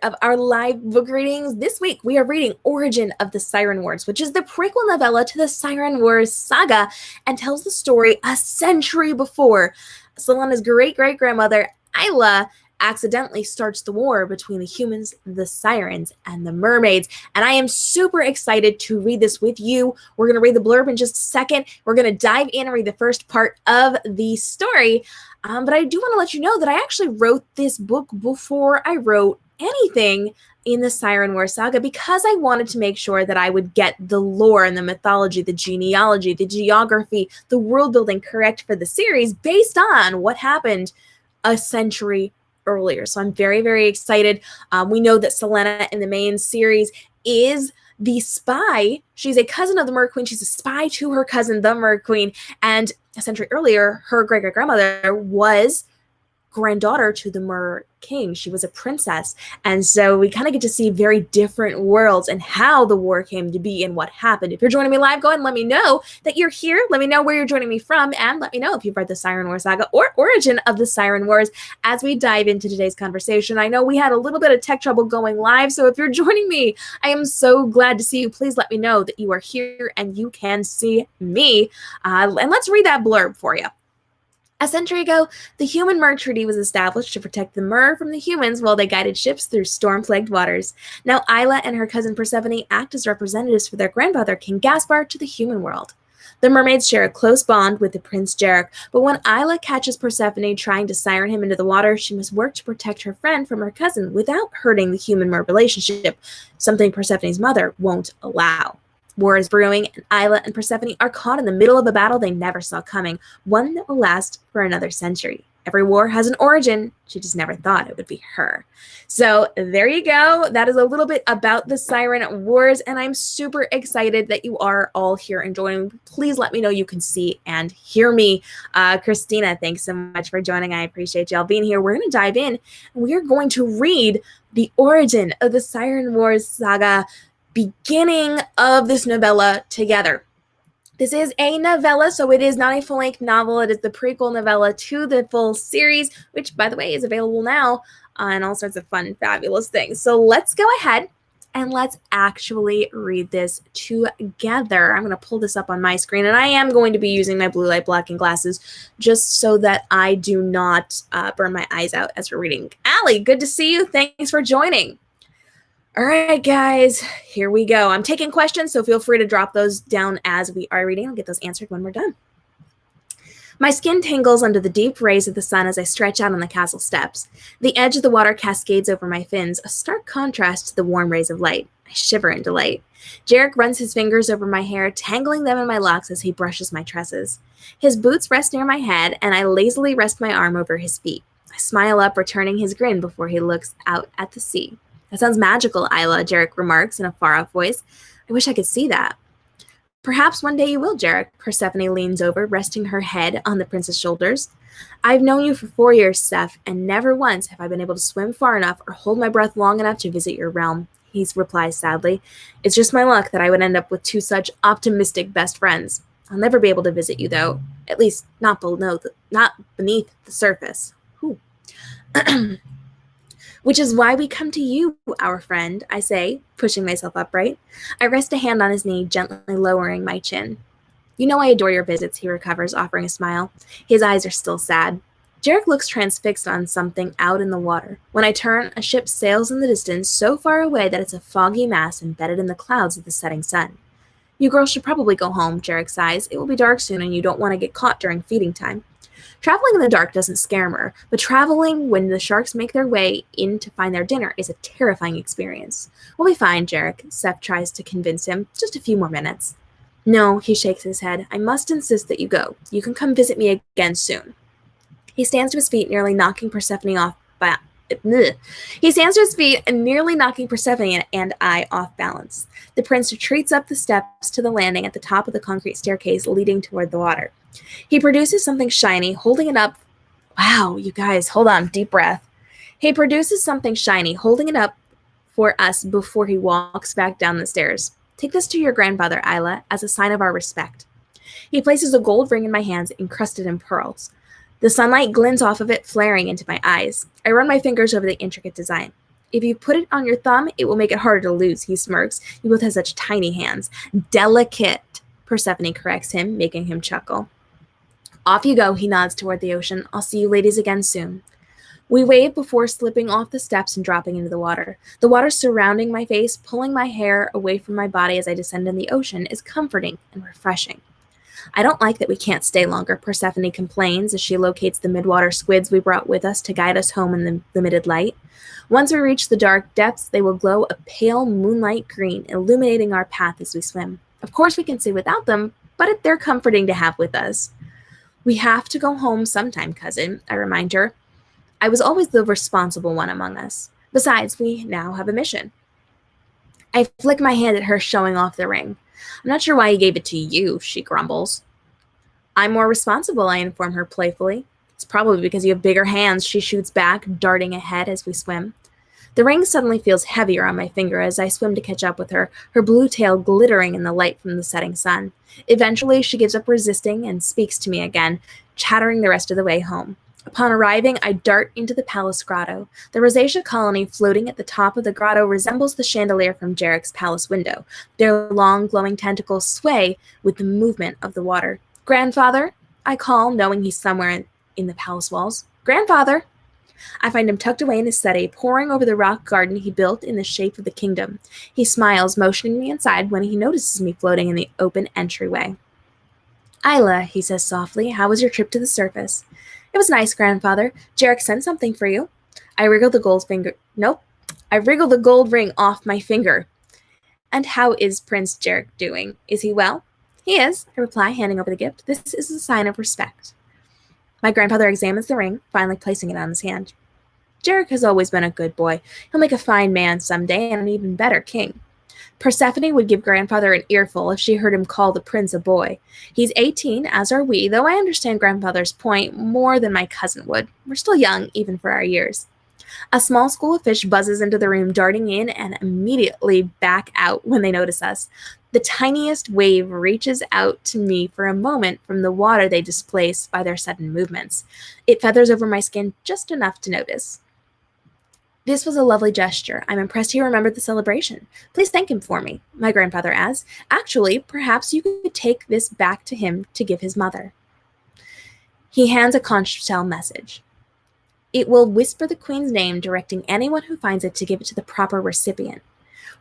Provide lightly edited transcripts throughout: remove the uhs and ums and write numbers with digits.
of our live book readings. This week we are reading Origin of the Siren Wars, which is the prequel novella to the Siren Wars saga and tells the story a century before Selena's great-great-grandmother, Aila, accidentally starts the war between the humans, the sirens, and the mermaids. And I am super excited to read this with you. We're going to read the blurb in just a second. We're going to dive in and read the first part of the story. But I do want to let you know that I actually wrote this book before I wrote anything in the Siren Wars saga because I wanted to make sure that I would get the lore and the mythology, the genealogy, the geography, the world building correct for the series based on what happened a century earlier. So I'm very, very excited. We know that Selena in the main series is the spy. She's a cousin of the Mer Queen. She's a spy to her cousin, the Mer Queen. And a century earlier, her great-great-grandmother was granddaughter to the Mer King. She was a princess. And so we kind of get to see very different worlds and how the war came to be and what happened. If you're joining me live, go ahead and let me know that you're here. Let me know where you're joining me from, and let me know if you've read the Siren Wars saga or Origin of the Siren Wars as we dive into today's conversation. I know we had a little bit of tech trouble going live, so if you're joining me, I am so glad to see you. Please let me know that you are here and you can see me. And let's read that blurb for you. A century ago, the human-mer treaty was established to protect the mer from the humans while they guided ships through storm-plagued waters. Now Aila and her cousin Persephone act as representatives for their grandfather, King Gaspar, to the human world. The mermaids share a close bond with the Prince Jarek, but when Aila catches Persephone trying to siren him into the water, she must work to protect her friend from her cousin without hurting the human-mer relationship, something Persephone's mother won't allow. War is brewing, and Aila and Persephone are caught in the middle of a battle they never saw coming, one that will last for another century. Every war has an origin. She just never thought it would be her. So there you go. That is a little bit about the Siren Wars, and I'm super excited that you are all here and joining. Please let me know you can see and hear me. Christina, thanks so much for joining. I appreciate y'all being here. We're going to dive in, and we are going to read the Origin of the Siren Wars saga, beginning of this novella together. This is a novella, so it is not a full-length novel. It is the prequel novella to the full series, which, by the way, is available now on all sorts of fun, fabulous things. So let's go ahead and let's actually read this together. I'm going to pull this up on my screen, and I am going to be using my blue light blocking glasses just so that I do not burn my eyes out as we're reading. Allie, good to see you. Thanks for joining. All right, guys, here we go. I'm taking questions, so feel free to drop those down as we are reading. I'll get those answered when we're done. My skin tingles under the deep rays of the sun as I stretch out on the castle steps. The edge of the water cascades over my fins, a stark contrast to the warm rays of light. I shiver in delight. Jarek runs his fingers over my hair, tangling them in my locks as he brushes my tresses. His boots rest near my head, and I lazily rest my arm over his feet. I smile up, returning his grin before he looks out at the sea. That sounds magical, Aila, Jarek remarks in a far-off voice. I wish I could see that. Perhaps one day you will, Jarek. Persephone leans over, resting her head on the prince's shoulders. I've known you for 4 years, Seth, and never once have I been able to swim far enough or hold my breath long enough to visit your realm, he replies sadly. It's just my luck that I would end up with two such optimistic best friends. I'll never be able to visit you, though. At least not beneath the surface. Which is why we come to you, our friend, I say, pushing myself upright. I rest a hand on his knee, gently lowering my chin. You know I adore your visits, he recovers, offering a smile. His eyes are still sad. Jarek looks transfixed on something out in the water. When I turn, a ship sails in the distance so far away that it's a foggy mass embedded in the clouds of the setting sun. You girls should probably go home, Jarek sighs. It will be dark soon and you don't want to get caught during feeding time. Traveling in the dark doesn't scare her, but traveling when the sharks make their way in to find their dinner is a terrifying experience. We'll be fine, Jarek, Seth tries to convince him. Just a few more minutes. No, he shakes his head. I must insist that you go. You can come visit me again soon. He stands to his feet, nearly knocking Persephone off He stands to his feet and nearly knocking Persephone and I off balance. The prince retreats up the steps to the landing at the top of the concrete staircase leading toward the water. He produces something shiny, holding it up. Wow, you guys, hold on, deep breath. He produces something shiny, holding it up for us before he walks back down the stairs. Take this to your grandfather, Aila, as a sign of our respect. He places a gold ring in my hands, encrusted in pearls. The sunlight glints off of it, flaring into my eyes. I run my fingers over the intricate design. If you put it on your thumb, it will make it harder to lose, he smirks. You both have such tiny hands. Delicate, Persephone corrects him, making him chuckle. Off you go, he nods toward the ocean. I'll see you ladies again soon. We wave before slipping off the steps and dropping into the water. The water surrounding my face, pulling my hair away from my body as I descend in the ocean, is comforting and refreshing. I don't like that we can't stay longer, Persephone complains as she locates the midwater squids we brought with us to guide us home in the limited light. Once we reach the dark depths, they will glow a pale moonlight green, illuminating our path as we swim. Of course, we can stay without them, but they're comforting to have with us. We have to go home sometime, cousin, I remind her. I was always the responsible one among us. Besides, we now have a mission. I flick my hand at her, showing off the ring. I'm not sure why he gave it to you, she grumbles. I'm more responsible, I inform her playfully. It's probably because you have bigger hands, she shoots back, darting ahead as we swim. The ring suddenly feels heavier on my finger as I swim to catch up with her, her blue tail glittering in the light from the setting sun. Eventually, she gives up resisting and speaks to me again, chattering the rest of the way home. Upon arriving, I dart into the palace grotto. The rosacea colony floating at the top of the grotto resembles the chandelier from Jarek's palace window. Their long, glowing tentacles sway with the movement of the water. Grandfather, I call, knowing he's somewhere in the palace walls. Grandfather! I find him tucked away in his study, poring over the rock garden he built in the shape of the kingdom. He smiles, motioning me inside when he notices me floating in the open entryway. Aila, he says softly, how was your trip to the surface? It was nice, Grandfather. Jarek sent something for you. I wriggle the gold ring off my finger. And how is Prince Jarek doing? Is he well? He is, I reply, handing over the gift. This is a sign of respect. My grandfather examines the ring, finally placing it on his hand. Jarek has always been a good boy. He'll make a fine man someday and an even better king. Persephone would give Grandfather an earful if she heard him call the prince a boy. He's 18, as are we, though I understand Grandfather's point more than my cousin would. We're still young, even for our years. A small school of fish buzzes into the room, darting in and immediately back out when they notice us. The tiniest wave reaches out to me for a moment from the water they displace by their sudden movements. It feathers over my skin just enough to notice. This was a lovely gesture. I'm impressed he remembered the celebration. Please thank him for me, my grandfather adds. Actually, perhaps you could take this back to him to give his mother. He hands a conch shell message. It will whisper the queen's name, directing anyone who finds it to give it to the proper recipient.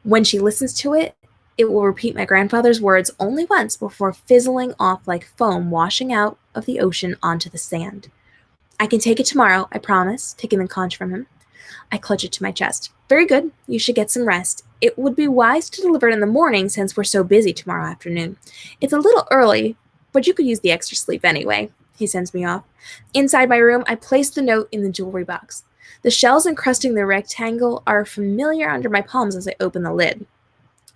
When she listens to it, it will repeat my grandfather's words only once before fizzling off like foam washing out of the ocean onto the sand. I can take it tomorrow, I promise, taking the conch from him. I clutch it to my chest. Very good. You should get some rest. It would be wise to deliver it in the morning since we're so busy tomorrow afternoon. It's a little early, but you could use the extra sleep anyway. He sends me off. Inside my room, I place the note in the jewelry box. The shells encrusting the rectangle are familiar under my palms as I open the lid.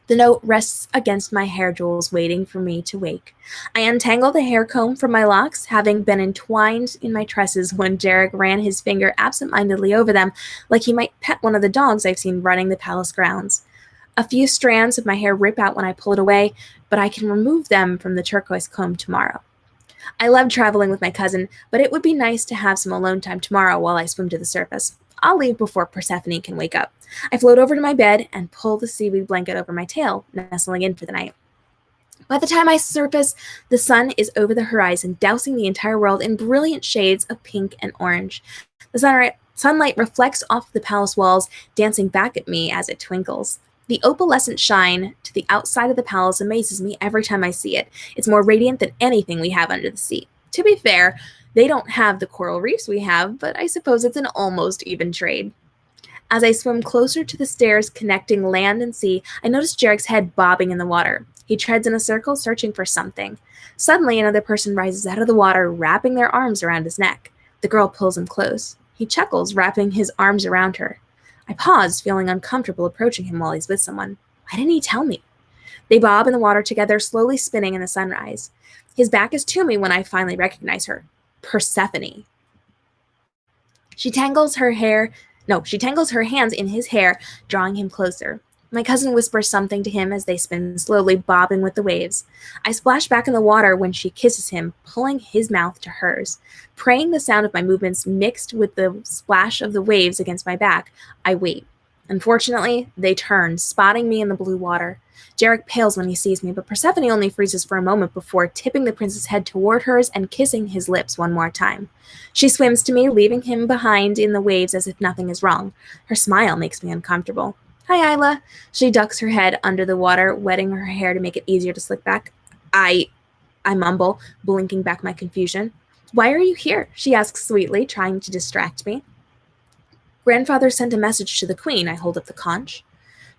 The note rests against my hair jewels, waiting for me to wake. I untangle the hair comb from my locks, having been entwined in my tresses when Jarek ran his finger absent-mindedly over them, like he might pet one of the dogs I've seen running the palace grounds. A few strands of my hair rip out when I pull it away, but I can remove them from the turquoise comb tomorrow. I love traveling with my cousin, but it would be nice to have some alone time tomorrow while I swim to the surface. I'll leave before Persephone can wake up. I float over to my bed and pull the seaweed blanket over my tail, nestling in for the night. By the time I surface, the sun is over the horizon, dousing the entire world in brilliant shades of pink and orange. The sunlight reflects off the palace walls, dancing back at me as it twinkles. The opalescent shine to the outside of the palace amazes me every time I see it. It's more radiant than anything we have under the sea. To be fair, they don't have the coral reefs we have, but I suppose it's an almost even trade. As I swim closer to the stairs connecting land and sea, I notice Jarek's head bobbing in the water. He treads in a circle, searching for something. Suddenly, another person rises out of the water, wrapping their arms around his neck. The girl pulls him close. He chuckles, wrapping his arms around her. I pause, feeling uncomfortable approaching him while he's with someone. Why didn't he tell me? They bob in the water together, slowly spinning in the sunrise. His back is to me when I finally recognize her. Persephone. She tangles her hands in his hair, drawing him closer. My cousin whispers something to him as they spin slowly, bobbing with the waves. I splash back in the water when she kisses him, pulling his mouth to hers. Praying the sound of my movements mixed with the splash of the waves against my back, I wait. Unfortunately, they turn, spotting me in the blue water. Jarek pales when he sees me, but Persephone only freezes for a moment before tipping the prince's head toward hers and kissing his lips one more time. She swims to me, leaving him behind in the waves as if nothing is wrong. Her smile makes me uncomfortable. Hi, Aila. She ducks her head under the water, wetting her hair to make it easier to slick back. I mumble, blinking back my confusion. Why are you here? She asks sweetly, trying to distract me. Grandfather sent a message to the queen. I hold up the conch.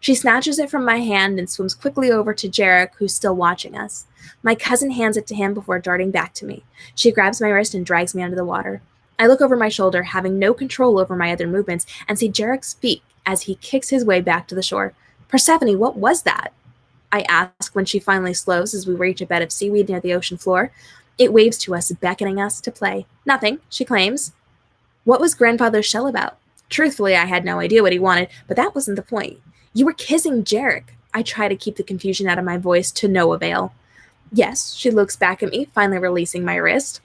She snatches it from my hand and swims quickly over to Jarek, who's still watching us. My cousin hands it to him before darting back to me. She grabs my wrist and drags me under the water. I look over my shoulder, having no control over my other movements, and see Jarek speak as he kicks his way back to the shore. Persephone, what was that? I ask when she finally slows as we reach a bed of seaweed near the ocean floor. It waves to us, beckoning us to play. Nothing, she claims. What was Grandfather's shell about? Truthfully, I had no idea what he wanted, but that wasn't the point. You were kissing Jarek. I try to keep the confusion out of my voice to no avail. Yes, she looks back at me, finally releasing my wrist.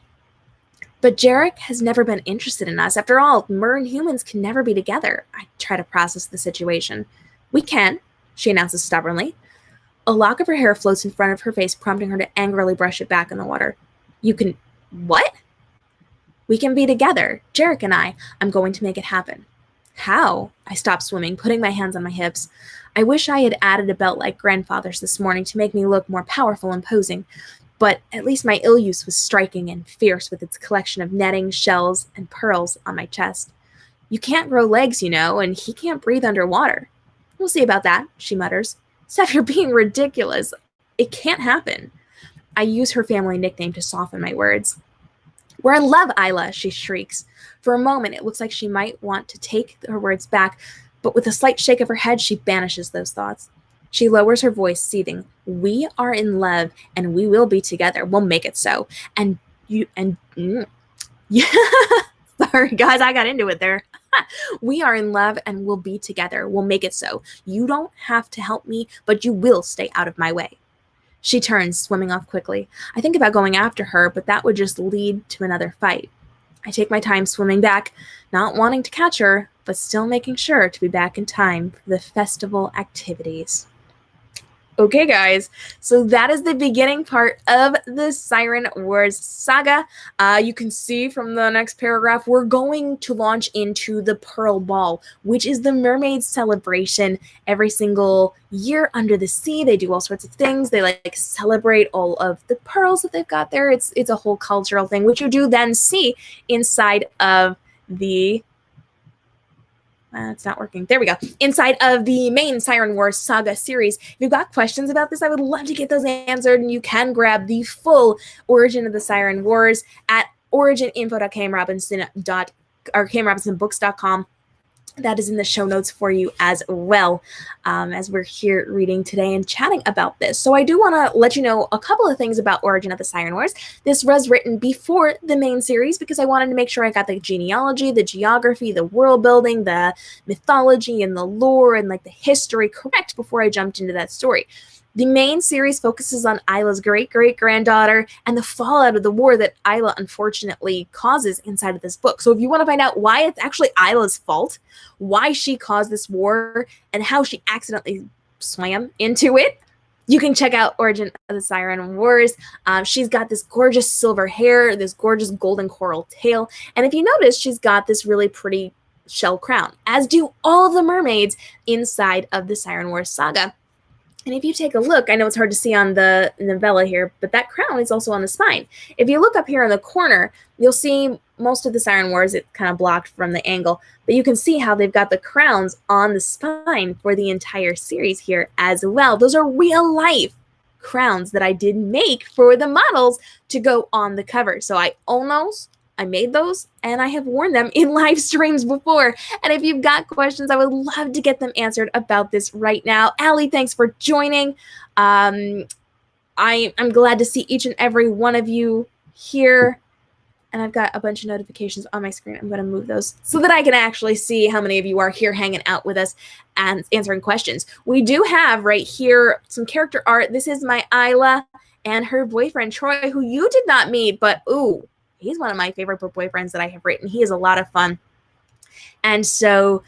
But Jarek has never been interested in us. After all, mer and humans can never be together. I try to process the situation. We can, she announces stubbornly. A lock of her hair floats in front of her face, prompting her to angrily brush it back in the water. You can... What? We can be together, Jarek and I. I'm going to make it happen. How? I stop swimming, putting my hands on my hips. I wish I had added a belt like Grandfather's this morning to make me look more powerful and posing, but at least my ill use was striking and fierce with its collection of netting, shells, and pearls on my chest. You can't grow legs, you know, and he can't breathe underwater. We'll see about that, she mutters. Steph, you're being ridiculous. It can't happen. I use her family nickname to soften my words. We're in love, Aila, she shrieks. For a moment, it looks like she might want to take her words back, but with a slight shake of her head, she banishes those thoughts. She lowers her voice, seething. We are in love, and we will be together. We'll make it so. Yeah. Sorry, guys, I got into it there. We are in love, and we'll be together. We'll make it so. You don't have to help me, but you will stay out of my way. She turns, swimming off quickly. I think about going after her, but that would just lead to another fight. I take my time swimming back, not wanting to catch her, but still making sure to be back in time for the festival activities. Okay, guys, so that is the beginning part of the Siren Wars saga. You can see from the next paragraph, we're going to launch into the Pearl Ball, which is the mermaids celebration every single year under the sea. They do all sorts of things. They like celebrate all of the pearls that they've got there. It's a whole cultural thing, which you do then see inside of the... it's not working. There we go. Inside of the main Siren Wars saga series. If you've got questions about this, I would love to get those answered, and you can grab the full Origin of the Siren Wars at origininfo.kmrobinson.books.com. That is in the show notes for you as well, as we're here reading today and chatting about this. So I do want to let you know a couple of things about Origin of the Siren Wars. This was written before the main series because I wanted to make sure I got the genealogy, the geography, the world building, the mythology, and the lore, and like the history correct before I jumped into that story. The main series focuses on Aila's great-great-granddaughter and the fallout of the war that Aila unfortunately causes inside of this book. So if you want to find out why it's actually Aila's fault, why she caused this war, and how she accidentally swam into it, you can check out Origin of the Siren Wars. She's got this gorgeous silver hair, this gorgeous golden coral tail, and if you notice, she's got this really pretty shell crown, as do all of the mermaids inside of the Siren Wars saga. And if you take a look, I know it's hard to see on the novella here, but that crown is also on the spine. If you look up here in the corner, you'll see most of the Siren Wars, it's kind of blocked from the angle, but you can see how they've got the crowns on the spine for the entire series here as well. Those are real life crowns that I did make for the models to go on the cover. So I own those. I made those, and I have worn them in live streams before. And if you've got questions, I would love to get them answered about this right now. Allie, thanks for joining. I'm glad to see each and every one of you here. And I've got a bunch of notifications on my screen. I'm going to move those so that I can actually see how many of you are here hanging out with us and answering questions. We do have right here some character art. This is my Aila and her boyfriend, Troy, who you did not meet, but ooh, he's one of my favorite book boyfriends that I have written. He is a lot of fun. And so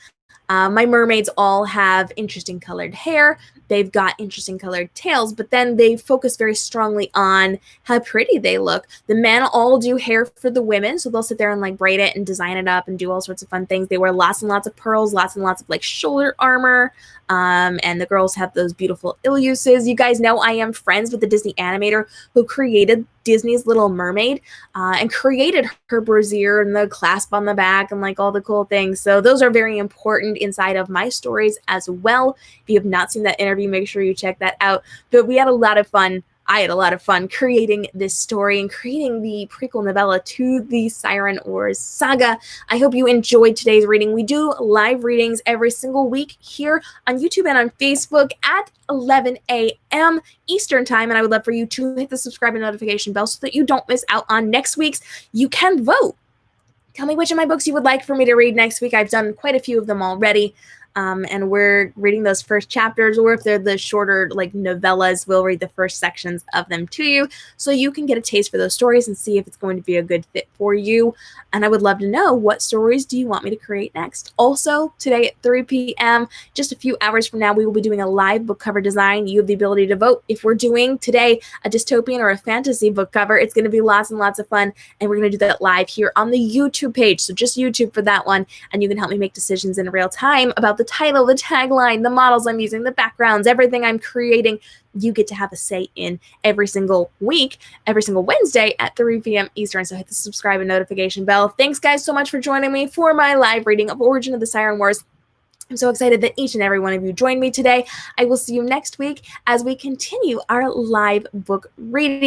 My mermaids all have interesting colored hair. They've got interesting colored tails, but then they focus very strongly on how pretty they look. The men all do hair for the women, so they'll sit there and like braid it and design it up and do all sorts of fun things. They wear lots and lots of pearls, lots and lots of like shoulder armor. And the girls have those beautiful ilyuses. You guys know I am friends with the Disney animator who created Disney's Little Mermaid and created her brassiere and the clasp on the back and like all the cool things. So those are very important inside of my stories as well. If you have not seen that interview, make sure you check that out. But we had a lot of fun. I had a lot of fun creating this story and creating the prequel novella to the Siren Wars saga. I hope you enjoyed today's reading. We do live readings every single week here on YouTube and on Facebook at 11 a.m. Eastern Time, and I would love for you to hit the subscribe and notification bell so that you don't miss out on next week's. You can vote. Tell me which of my books you would like for me to read next week. I've done quite a few of them already. And we're reading those first chapters, or if they're the shorter like novellas, we'll read the first sections of them to you so you can get a taste for those stories and see if it's going to be a good fit for you. And I would love to know, what stories do you want me to create next? Also, today at 3 p.m., just a few hours from now, we will be doing a live book cover design. You have the ability to vote. If we're doing today a dystopian or a fantasy book cover, it's going to be lots and lots of fun, and we're going to do that live here on the YouTube page. So just YouTube for that one, and you can help me make decisions in real time about the title, the tagline, the models I'm using, the backgrounds, everything I'm creating. You get to have a say in every single week, every single Wednesday at 3 p.m. Eastern. So hit the subscribe and notification bell. Thanks, guys, so much for joining me for my live reading of Origin of the Siren Wars. I'm so excited that each and every one of you joined me today. I will see you next week as we continue our live book reading.